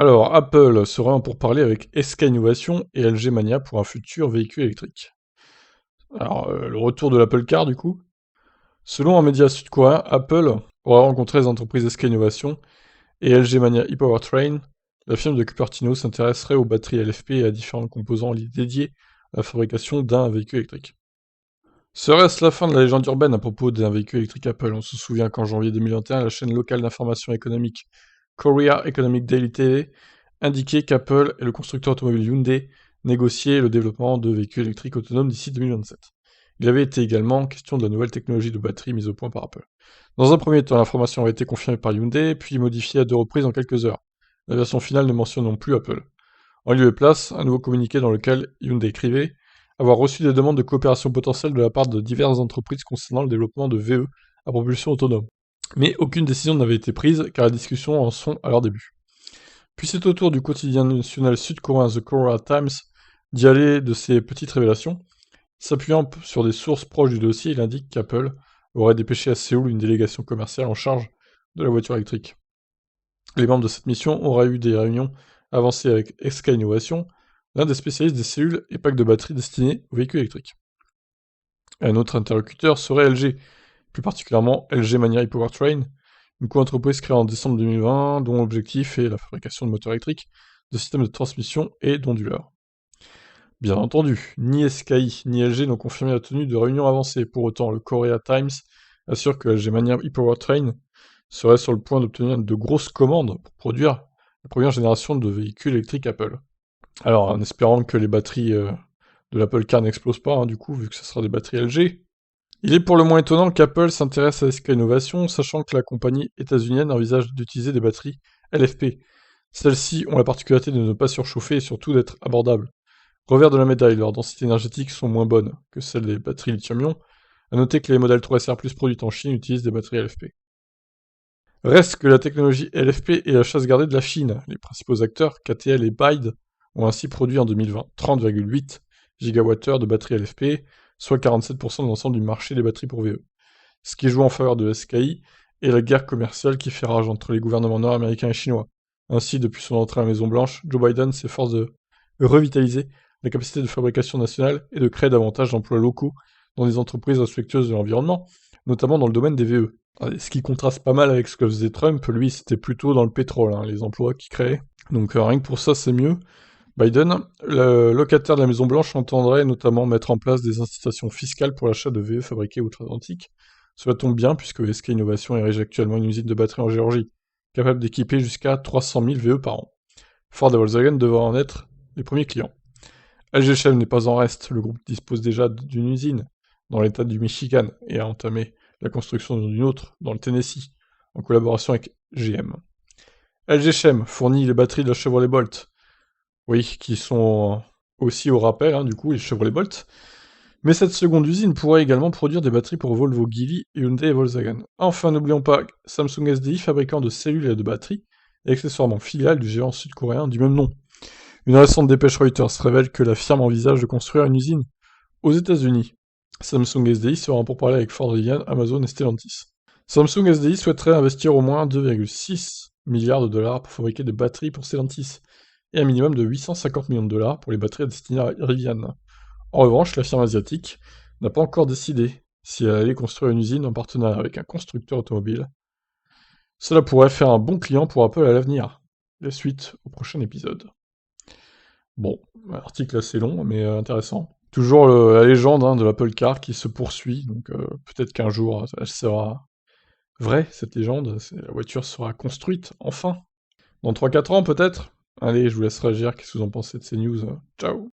Alors, Apple serait en pourparlers avec SK Innovation et LG Mania pour un futur véhicule électrique. Alors, le retour de l'Apple Car, du coup. Selon un média sud-coréen, Apple aurait rencontré les entreprises SK Innovation et LG Mania e-Powertrain. La firme de Cupertino s'intéresserait aux batteries LFP et à différents composants dédiés à la fabrication d'un véhicule électrique. Serait-ce la fin de la légende urbaine à propos d'un véhicule électrique Apple? On se souvient qu'en janvier 2021, la chaîne locale d'information économique Korea Economic Daily TV indiquait qu'Apple et le constructeur automobile Hyundai négociaient le développement de véhicules électriques autonomes d'ici 2027. Il avait été également question de la nouvelle technologie de batterie mise au point par Apple. Dans un premier temps, l'information avait été confirmée par Hyundai, puis modifiée à 2 reprises en quelques heures. La version finale ne mentionne non plus Apple. En lieu et place, un nouveau communiqué dans lequel Hyundai écrivait avoir reçu des demandes de coopération potentielle de la part de diverses entreprises concernant le développement de VE à propulsion autonome. Mais aucune décision n'avait été prise car les discussions en sont à leur début. Puis c'est au tour du quotidien national sud-coréen The Korea Times d'y aller de ces petites révélations. S'appuyant sur des sources proches du dossier, il indique qu'Apple aurait dépêché à Séoul une délégation commerciale en charge de la voiture électrique. Les membres de cette mission auraient eu des réunions avancées avec SK Innovation, l'un des spécialistes des cellules et packs de batteries destinés aux véhicules électriques. Un autre interlocuteur serait LG, plus particulièrement LG Mania e-Powertrain, une co-entreprise créée en décembre 2020 dont l'objectif est la fabrication de moteurs électriques, de systèmes de transmission et d'onduleurs. Bien entendu, ni SKI ni LG n'ont confirmé la tenue de réunions avancées. Pour autant, le Korea Times assure que LG Mania e-Powertrain serait sur le point d'obtenir de grosses commandes pour produire la première génération de véhicules électriques Apple. Alors, en espérant que les batteries de l'Apple Car n'explosent pas, du coup, vu que ce sera des batteries LG. Il est pour le moins étonnant qu'Apple s'intéresse à SK Innovation, sachant que la compagnie états-unienne envisage d'utiliser des batteries LFP. Celles-ci ont la particularité de ne pas surchauffer et surtout d'être abordables. Revers de la médaille, leurs densités énergétiques sont moins bonnes que celles des batteries lithium-ion. À noter que les modèles 3SR+ produites en Chine utilisent des batteries LFP. Reste que la technologie LFP est la chasse gardée de la Chine. Les principaux acteurs, KTL et BYD, ont ainsi produit en 2020 30,8 GWh de batteries LFP, soit 47% de l'ensemble du marché des batteries pour VE. Ce qui joue en faveur de SKI est la guerre commerciale qui fait rage entre les gouvernements nord-américains et chinois. Ainsi, depuis son entrée à la Maison-Blanche, Joe Biden s'efforce de revitaliser la capacité de fabrication nationale et de créer davantage d'emplois locaux dans des entreprises respectueuses de l'environnement, notamment dans le domaine des VE. Ce qui contraste pas mal avec ce que faisait Trump, lui c'était plutôt dans le pétrole, les emplois qu'il créait. Donc rien que pour ça c'est mieux. Biden, le locataire de la Maison-Blanche, entendrait notamment mettre en place des incitations fiscales pour l'achat de VE fabriqués outre-Atlantique. Cela tombe bien puisque SK Innovation érige actuellement une usine de batterie en Géorgie, capable d'équiper jusqu'à 300 000 VE par an. Ford et Volkswagen devraient en être les premiers clients. LG Chem n'est pas en reste, le groupe dispose déjà d'une usine dans l'état du Michigan et a entamé la construction d'une autre dans le Tennessee, en collaboration avec GM. LG Chem fournit les batteries de la Chevrolet Bolt, oui, qui sont aussi au rappel, du coup, les Chevrolet Bolt. Mais cette seconde usine pourrait également produire des batteries pour Volvo, Geely, Hyundai et Volkswagen. Enfin, n'oublions pas Samsung SDI, fabricant de cellules et de batteries, et accessoirement filiale du géant sud-coréen du même nom. Une récente dépêche Reuters révèle que la firme envisage de construire une usine aux États-Unis. Samsung SDI sera en pourparlers avec Ford Rivian, Amazon et Stellantis. Samsung SDI souhaiterait investir au moins 2,6 milliards de dollars pour fabriquer des batteries pour Stellantis, et un minimum de 850 millions de dollars pour les batteries destinées à Rivian. En revanche, la firme asiatique n'a pas encore décidé si elle allait construire une usine en partenariat avec un constructeur automobile. Cela pourrait faire un bon client pour Apple à l'avenir. La suite au prochain épisode. Bon, l'article assez long, mais intéressant. Toujours la légende de l'Apple Car qui se poursuit, donc peut-être qu'un jour elle sera vraie, cette légende, la voiture sera construite, enfin. Dans 3-4 ans peut-être. Allez, je vous laisse réagir, qu'est-ce que vous en pensez de ces news? Ciao.